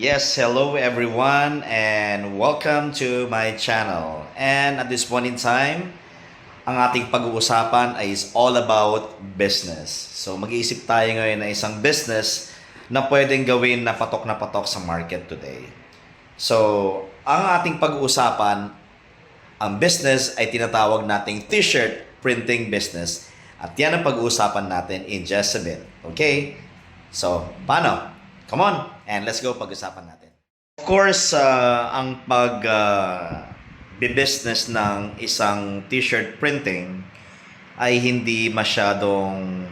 Yes, hello everyone and welcome to my channel. And at this point in time, ang ating pag-uusapan ay is all about business. So mag-iisip tayo ngayon na isang business na pwedeng gawin na patok sa market today. So, ang ating pag-uusapan, ang business ay tinatawag nating t-shirt printing business. At yan ang pag-uusapan natin in just a bit. Okay? So, paano? Come on, and let's go pag-usapan natin. Of course, ang business ng isang t-shirt printing ay hindi masyadong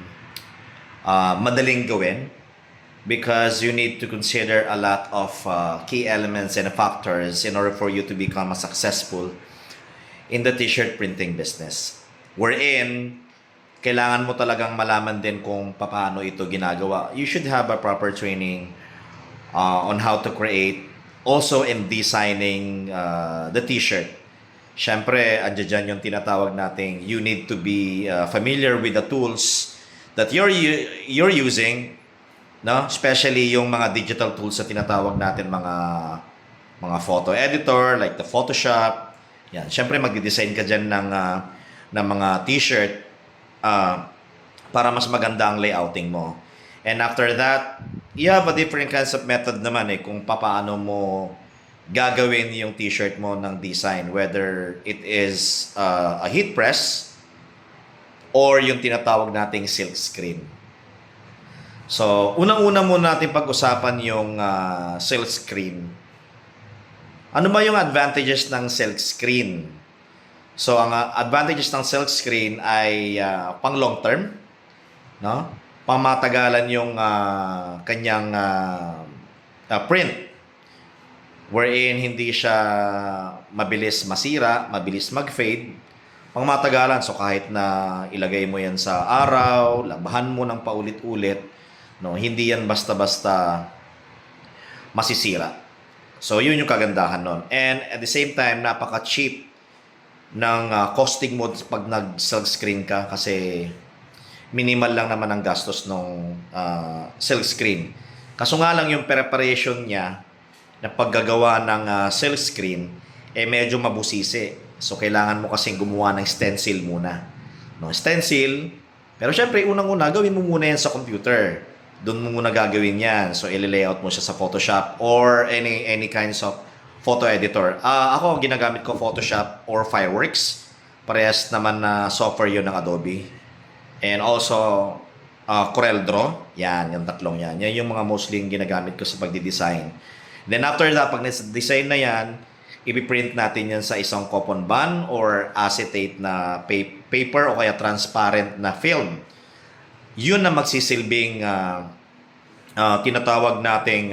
madaling gawin because you need to consider a lot of key elements and factors in order for you to become a successful in the t-shirt printing business. Wherein, kailangan mo talagang malaman din kung paano ito ginagawa. You should have a proper training on how to create, also in designing the t-shirt. Siyempre, andyan dyan yung tinatawag nating you need to be familiar with the tools that you're using, no? Especially yung mga digital tools na tinatawag natin, mga photo editor like the Photoshop. Yan. Siyempre, magde-design ka dyan ng mga t-shirt para mas maganda ang layouting mo. And after that, you have a different kinds of method naman kung paano mo gagawin yung t-shirt mo ng design. Whether it is a heat press or yung tinatawag nating silk screen. So, unang-una muna natin pag-usapan yung silk screen. Ano ba yung advantages ng silk screen? So, ang advantages ng silk screen ay pang long term, no? Pamatagalan yung kanyang print, wherein hindi siya mabilis masira, mabilis mag-fade. Pangmatagalan, so kahit na ilagay mo yan sa araw, labahan mo ng paulit-ulit, no? Hindi yan basta-basta masisira. So, yun yung kagandahan nun. And at the same time, napaka-cheap ng costing mo pag nag-silk screen ka kasi minimal lang naman ang gastos ng silk screen. Kaso nga lang yung preparation niya na paggagawa ng silk screen medyo mabusisi. So kailangan mo kasing gumawa ng stencil muna. No, stencil, pero syempre unang-una gawin mo muna yan sa computer. Doon mo muna gagawin yan. So i-layout mo siya sa Photoshop or any kinds of photo editor. Ako, ginagamit ko Photoshop or Fireworks. Parehas naman na software yun ng Adobe. And also, Corel Draw. Yan, yung tatlong yan. Yan yung mga mostly yung ginagamit ko sa pagdi-design. Then after that, pag design na yan, ipiprint natin yan sa isang coupon bond or acetate na paper o kaya transparent na film. Yun na magsisilbing tinatawag nating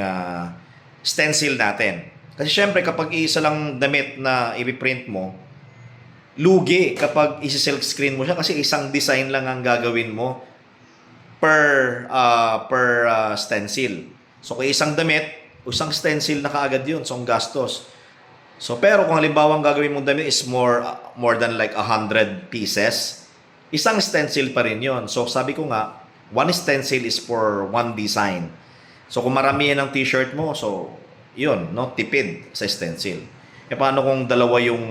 stencil natin. Kasi syempre kapag isa lang damit na i-print mo, lugi kapag isi-silk screen mo siya kasi isang design lang ang gagawin mo per stencil. So kung isang damit, isang stencil na kaagad yun. So ang gastos. So pero kung halimbawa ang gagawin mong damit is more than like 100 pieces, isang stencil pa rin yun. So sabi ko nga, one stencil is for one design. So kung marami yan ang t-shirt mo, so yun, no, tipid sa stencil. Paano kung dalawa yung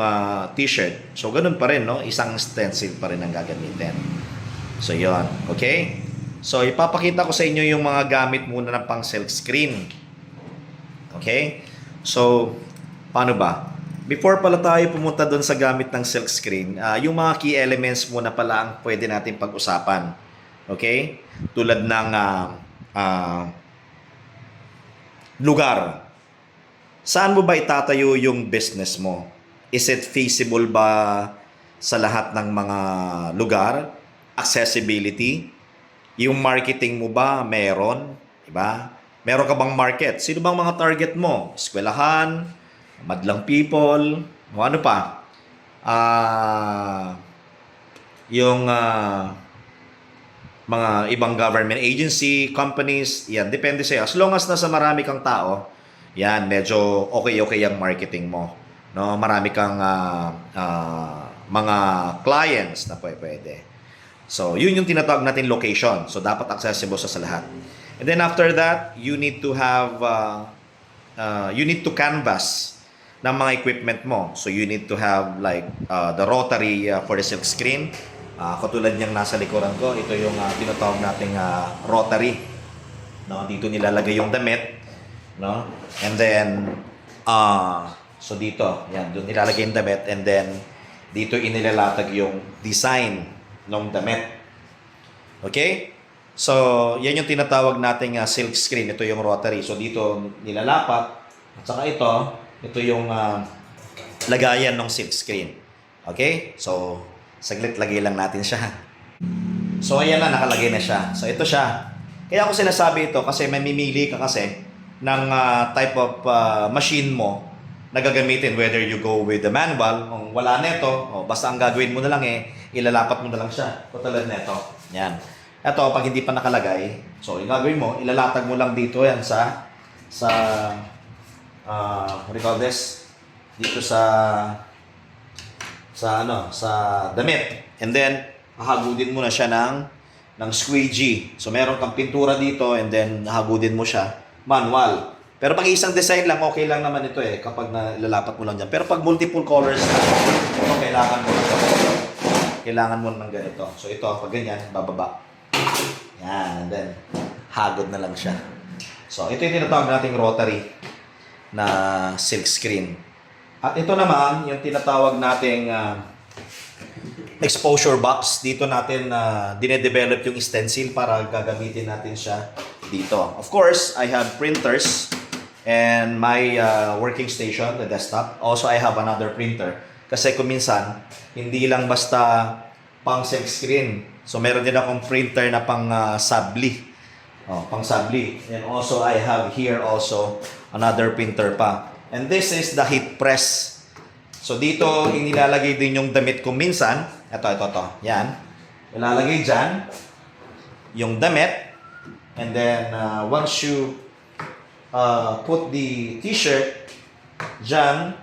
t-shirt? So, ganun pa rin, no? Isang stencil pa rin ang gagamitin. So, yun. Okay? So, ipapakita ko sa inyo yung mga gamit muna ng pang silk screen. Okay? So, paano ba? Before pala tayo pumunta doon sa gamit ng silk screen, yung mga key elements muna pala ang pwede natin pag-usapan. Okay? Tulad ng lugar. Saan mo ba itatayo yung business mo? Is it feasible ba sa lahat ng mga lugar? Accessibility? Yung marketing mo ba meron? Diba? Meron ka bang market? Sino bang mga target mo? Eskwelahan? Madlang people? O ano pa? Yung mga ibang government agency, companies, yan, depende sa'yo. As long as nasa marami kang tao, yan, medyo okay ang marketing mo. No, marami kang mga clients na pwede. So, yun yung tinatawag natin location. So, dapat accessible sa lahat. And then after that, you need to have you need to canvas ng mga equipment mo. So you need to have like the rotary for the silk screen. Katulad niyang nasa likuran ko, ito yung tinatawag nating rotary. No, dito nilalagay yung damit, no? And then so dito, yan, doon nilalagay yung damit, and then dito inilalatag yung design ng damit. Okay? So, yan yung tinatawag nating silk screen. Ito yung rotary. So, dito nilalapat. At saka ito yung lagayan ng silk screen. Okay? So, saglit lagay lang natin siya. So, ayan na, nakalagay na siya. So, ito siya. Kaya ako sinasabi ito kasi mamimili ka kasi ng type of machine mo na gagamitin, whether you go with the manual, kung wala neto, basta ang gagawin mo na lang ilalapat mo na lang siya. Katulad neto. Yan. Ito, pag hindi pa nakalagay, so yung gagawin mo, ilalatag mo lang dito yan sa what do you call this? Dito sa damit. And then, hahagudin mo na siya ng squeegee. So, meron kang pintura dito, and then hahagudin mo siya manual. Pero pag isang design lang, okay lang naman ito kapag nilalapat mo lang dyan. Pero pag multiple colors na, ito, kailangan mo ng ganito. So, ito, pag ganyan, bababa. Yan, and then, hagod na lang siya. So, ito yung tinatawag nating rotary na silk screen. At ito naman, yung tinatawag nating exposure box. Dito natin dinedevelop yung stencil para gagamitin natin siya dito. Of course, I have printers and my working station, the desktop. Also, I have another printer. Kasi kung minsan, hindi lang basta pang silk screen. So, meron din akong printer na pang sabli. Pang sabli. And also, I have here also another printer pa. And this is the heat press. So, dito, inilalagay din yung damit ko minsan. Ito. Yan. Ilalagay dyan yung damit. And then, once you put the t-shirt dyan,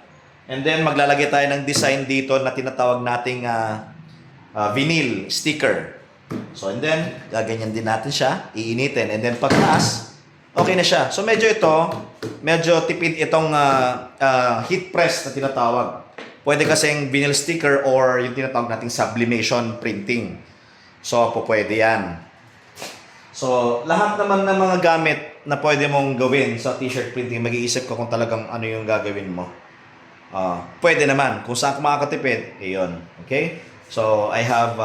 and then maglalagay tayo ng design dito na tinatawag nating vinyl sticker. So, and then, gaganyan din natin siya, iinitin. And then, pagtaas, okay na siya. So, medyo tipid itong heat press na tinatawag. Pwede kasing vinyl sticker or yung tinatawag nating sublimation printing. So, pwede yan. So, lahat naman ng mga gamit na pwede mong gawin sa t-shirt printing, mag-iisip ka kung talagang ano yung gagawin mo. Pwede naman. Kung saan ka makakatipid, yun. Okay? So, I have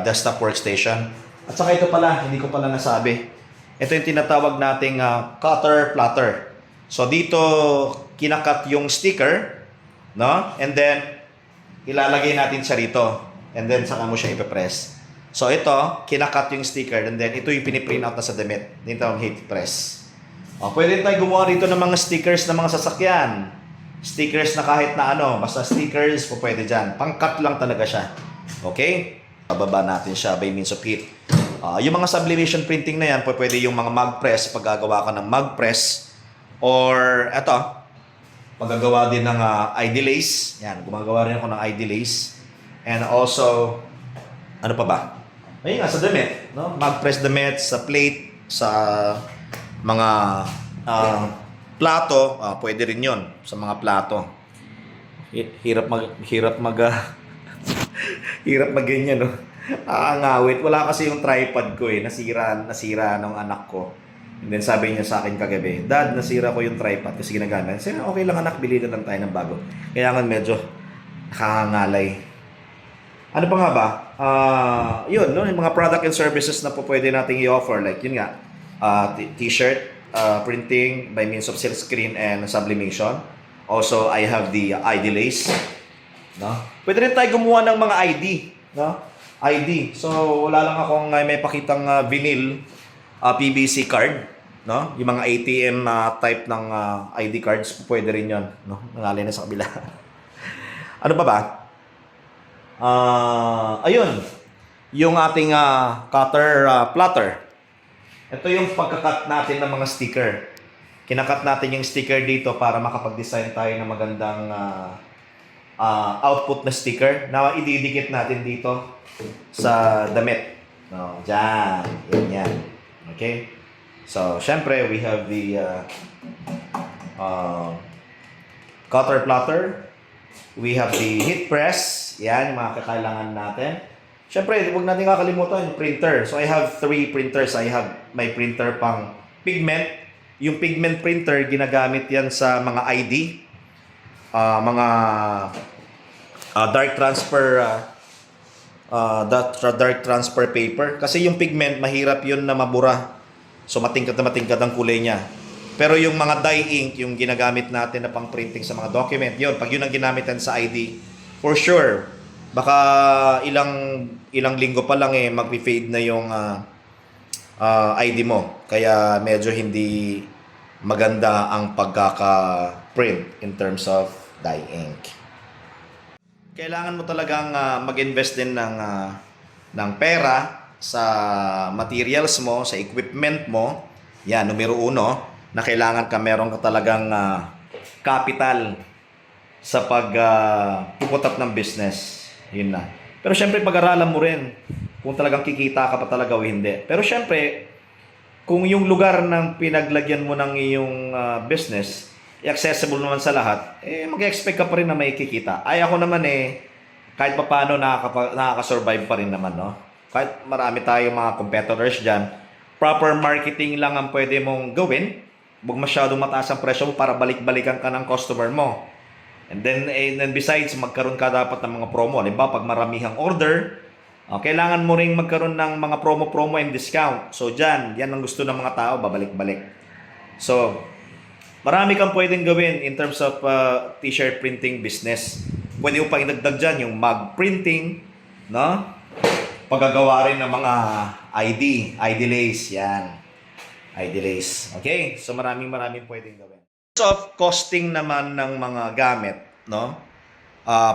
desktop workstation. At saka ito pala, hindi ko pala nasabi. Ito yung tinatawag nating cutter plotter. So, dito kinakat yung sticker, no? And then, ilalagay natin siya rito. And then, saka mo siya ipipress. So, ito, kinakat yung sticker. And then, ito yung piniprint out na sa damit. Dito ang heat press. Pwede tayo gumawa rito ng mga stickers ng mga sasakyan. Stickers na kahit na basta stickers, pwede dyan. Pang-cut lang talaga siya. Okay? Bababa natin siya by means of heat. Yung mga sublimation printing na yan, pwede yung mga mug press, paggagawa ka ng mug press. Or, paggagawa din ng ID lace. Yan, gumagawa rin ako ng ID lace. And also, ano pa ba? Ayun nga, sa damit. No? Mug press damit, sa plate, sa mga plato, pwede rin yon sa mga plato. Hirap ganyan, no? Ngawit. Wala kasi yung tripod ko nasira ng anak ko. And then sabi niya sa akin kagabi, "Dad, nasira ko yung tripod kasi ginagamit." Sabi, "Okay lang anak, bili na lang tayo ng bago." Kaya nga medyo nakakangalay. Ano pa nga ba? Yun, no? Yung mga product and services na po pwede nating i-offer. Like yun nga, t-shirt, printing by means of silk screen and sublimation. Also, I have the ID lace. No? Pwede rin tayo gumawa ng mga ID. No? ID. So, wala lang akong may pakitang vinyl PVC card. No? Yung mga ATM type ng ID cards, pwede rin yun. No? Nangalay na sa kabila. Ano pa ba? Ayun. Yung ating cutter plotter. Ito yung pagkakat natin ng mga sticker. Kinakat natin yung sticker dito para makapag-design tayo ng magandang output na sticker na ididikit natin dito sa damit. No, dyan. Yan. Okay? So, syempre, we have the uh, cutter plotter. We have the heat press. Yan, yung mga kakailangan natin. Syempre, huwag natin kakalimutan yung printer. So, I have 3 printers. I have my printer pang pigment. Yung pigment printer, ginagamit yan sa mga ID. Mga dark transfer dark transfer paper. Kasi yung pigment, mahirap yun na mabura. So, matingkad na matingkad ang kulay niya. Pero yung mga dye ink, yung ginagamit natin na pang printing sa mga document, yun, pag yun ang ginamit natin sa ID, for sure, baka ilang linggo pa lang mag-fade na yung ID mo. Kaya medyo hindi maganda ang pagkaka-print in terms of dye ink. Kailangan mo talagang mag-invest din ng pera sa materials mo, sa equipment mo. Yan, numero 1, na kailangan meron ka talagang capital sa pag-put up ng business. Yun na. Pero syempre, pag-aralan mo rin kung talagang kikita ka pa talaga o hindi. Pero syempre, kung yung lugar ng pinaglagyan mo ng iyong business, accessible naman sa lahat, mag-expect ka pa rin na may kikita. Ay, ako naman kahit pa paano nakaka-survive pa rin naman, no? Kahit marami tayong mga competitors dyan, proper marketing lang ang pwede mong gawin. Huwag masyadong mataas ang presyo mo para balik-balikan ka ng customer mo. And then besides, magkaroon ka dapat ng mga promo. Halimbawa, pag maramihang order, kailangan mo ring magkaroon ng mga promo and discount. So dyan, yan ang gusto ng mga tao, babalik-balik. So, marami kang pwedeng gawin in terms of t-shirt printing business. Pwede mo pang idagdag dyan yung mug printing, no? Paggagawa rin ng mga ID lace, yan. ID lace. Okay? So maraming pwedeng gawin. In terms of costing naman ng mga gamit, no?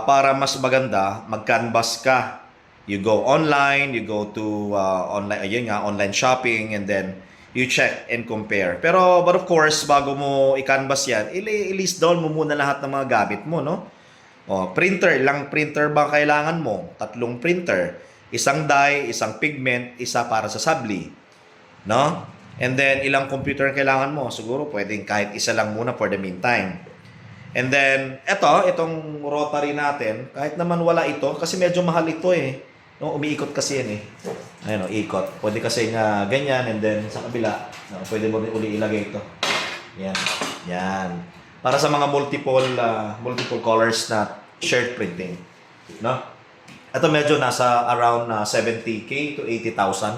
Para mas maganda, mag-canvas ka. You go online, you go to online shopping, and then you check and compare. But of course, bago mo i-canvas yan, i-list down mo muna lahat ng mga gamit mo, no? Printer, ilang printer ba kailangan mo? 3 printer. Isang dye, isang pigment, isa para sa sabli. No? And then, ilang computer kailangan mo? Siguro, pwedeng kahit isa lang muna for the meantime. And then, itong rotary natin, kahit naman wala ito, kasi medyo mahal ito No, umiikot kasi yan Ayun, ikot. Pwede kasi nga ganyan, and then sa kabila, pwede mo rin uli ilagay ito. Yan. Para sa mga multiple colors na shirt printing. No? Ito medyo nasa around 70K to 80,000.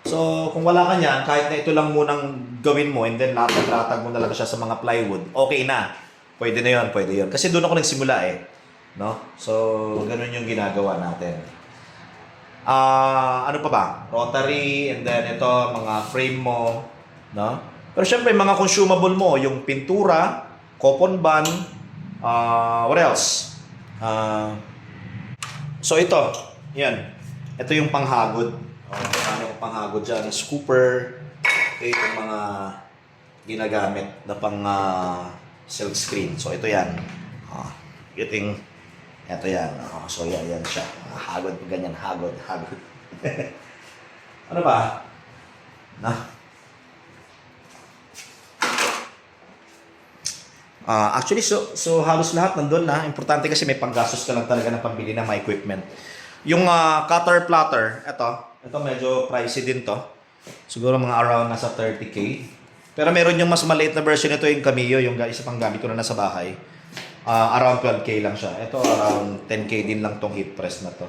So, kung wala ka niyan, kahit na ito lang munang gawin mo, and then latag mo na lang siya sa mga plywood, okay na. Pwede na yun, pwede yun. Kasi doon ako nagsimula No? So, ganun yung ginagawa natin. Ano pa ba? Rotary, and then ito, mga frame mo. No? Pero syempre, mga consumable mo, yung pintura, coupon band, what else? So ito, yan. Ito yung panghagod. Ano yung panghagod dyan? Scooper. Ito yung mga ginagamit na pang silk screen. So ito yan. Ito yan. So yan siya. Hagod. Ganyan. Hagod. Ano ba? Actually, so halos lahat nandun na. Importante kasi may panggastos ka lang talaga ng pambili ng mga equipment. Yung cutter plotter, ito medyo pricey din to. Siguro mga around nasa 30K. Pero meron yung mas maliit na version nito, yung Cameo, yung isa pang gamit ko na nasa bahay. Around 12K lang siya. Ito around 10K din lang tong heat press na to.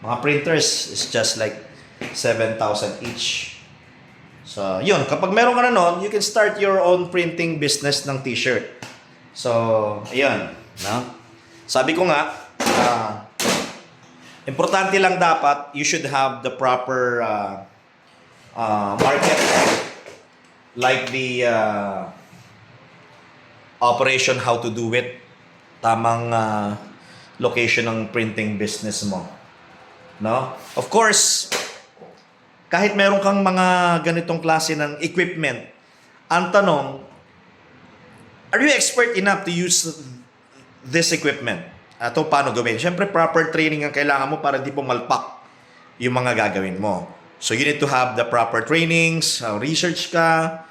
Mga printers is just like 7,000 each. So, yun. Kapag meron ka na nun, you can start your own printing business ng t-shirt. So, ayun. No? Sabi ko nga, importante lang dapat, you should have the proper market. Like the operation, how to do it. Tamang location ng printing business mo. No? Of course, kahit meron kang mga ganitong klase ng equipment, ang tanong, are you expert enough to use this equipment? Ito paano gawin? Siyempre, proper training ang kailangan mo para di pumalpak yung mga gagawin mo. So, you need to have the proper trainings, research ka,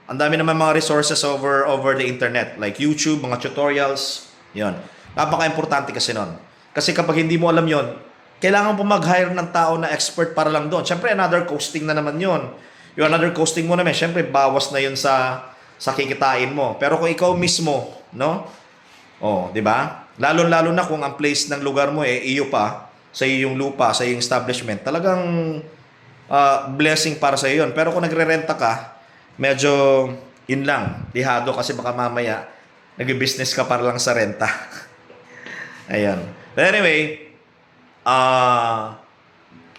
Ang dami naman mga resources over the internet, like YouTube, mga tutorials, yon. Napaka-importante kasi nun. Kasi kapag hindi mo alam yon, kailangan mo mag-hire ng tao na expert para lang doon. Siyempre, another costing na naman yon. Yung another costing mo naman, siyempre, bawas na yun sa kikitain mo. Pero kung ikaw mismo, no? Oh, di ba? Lalo-lalo na kung ang place ng lugar mo iyo pa, sa iyong lupa, sa iyong establishment, talagang blessing para sa iyo yun. Pero kung nagre-renta ka, medyo yun lang, lihado kasi baka mamaya nag-business ka para lang sa renta. Ayan. But anyway,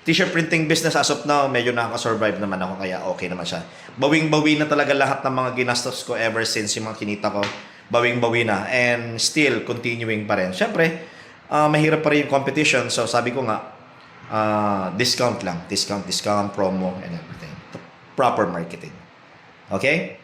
t-shirt printing business as of now, medyo nakaka-survive naman ako kaya okay naman siya. Bawing-bawi na talaga lahat ng mga ginastos ko ever since yung mga kinita ko. Bawing-bawi na and still continuing pa rin. Siyempre, mahirap pa rin yung competition. So sabi ko nga, discount lang. Discount, promo, and everything. Proper marketing. Okay?